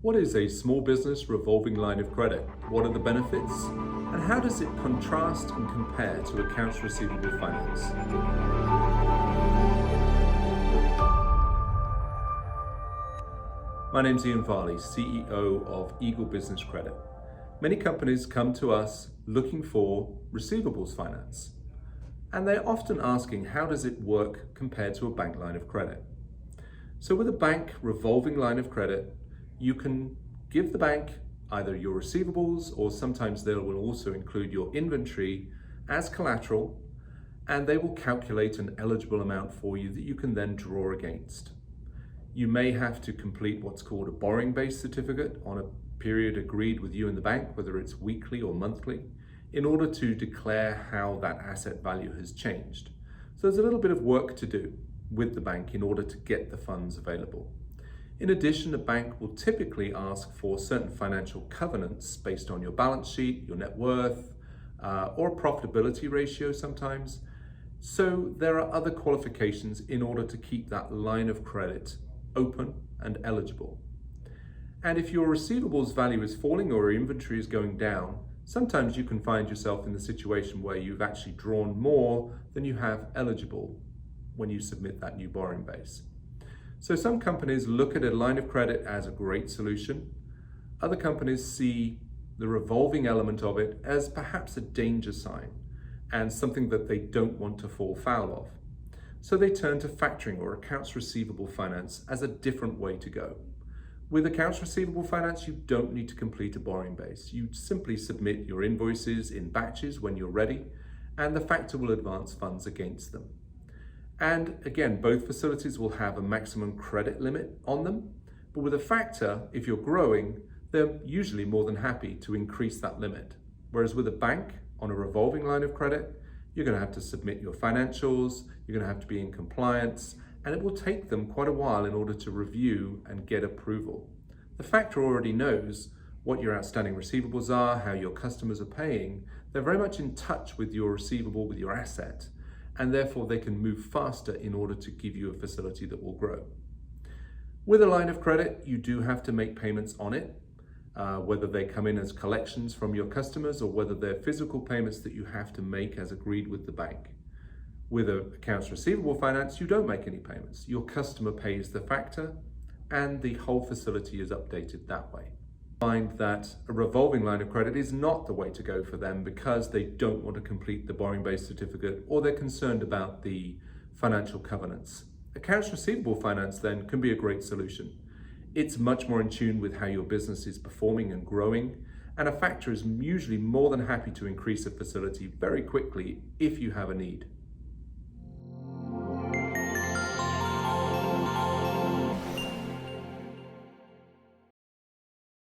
What is a small business revolving line of credit? What are the benefits? And how does it contrast and compare to accounts receivable finance? My name's Ian Varley, CEO of Eagle Business Credit. Many companies come to us looking for receivables finance, and they're often asking, how does it work compared to a bank line of credit? So with a bank revolving line of credit, you can give the bank either your receivables, or sometimes they will also include your inventory as collateral, and they will calculate an eligible amount for you that you can then draw against. You may have to complete what's called a borrowing-based certificate on a period agreed with you and the bank, whether it's weekly or monthly, in order to declare how that asset value has changed. So there's a little bit of work to do with the bank in order to get the funds available. In addition, a bank will typically ask for certain financial covenants based on your balance sheet, your net worth, or profitability ratio sometimes. So there are other qualifications in order to keep that line of credit open and eligible. And if your receivables value is falling or your inventory is going down, sometimes you can find yourself in the situation where you've actually drawn more than you have eligible when you submit that new borrowing base. So some companies look at a line of credit as a great solution. Other companies see the revolving element of it as perhaps a danger sign and something that they don't want to fall foul of. So they turn to factoring or accounts receivable finance as a different way to go. With accounts receivable finance, you don't need to complete a borrowing base. You simply submit your invoices in batches when you're ready, and the factor will advance funds against them. And again, both facilities will have a maximum credit limit on them, but with a factor, if you're growing, they're usually more than happy to increase that limit. Whereas with a bank on a revolving line of credit, you're going to have to submit your financials, you're going to have to be in compliance, and it will take them quite a while in order to review and get approval. The factor already knows what your outstanding receivables are, how your customers are paying. They're very much in touch with your receivable, with your asset, and therefore they can move faster in order to give you a facility that will grow. With a line of credit, you do have to make payments on it, whether they come in as collections from your customers or whether they're physical payments that you have to make as agreed with the bank. With accounts receivable finance, you don't make any payments. Your customer pays the factor and the whole facility is updated that way. Find that a revolving line of credit is not the way to go for them because they don't want to complete the borrowing-based certificate or they're concerned about the financial covenants. Accounts receivable finance then can be a great solution. It's much more in tune with how your business is performing and growing, and a factor is usually more than happy to increase a facility very quickly if you have a need.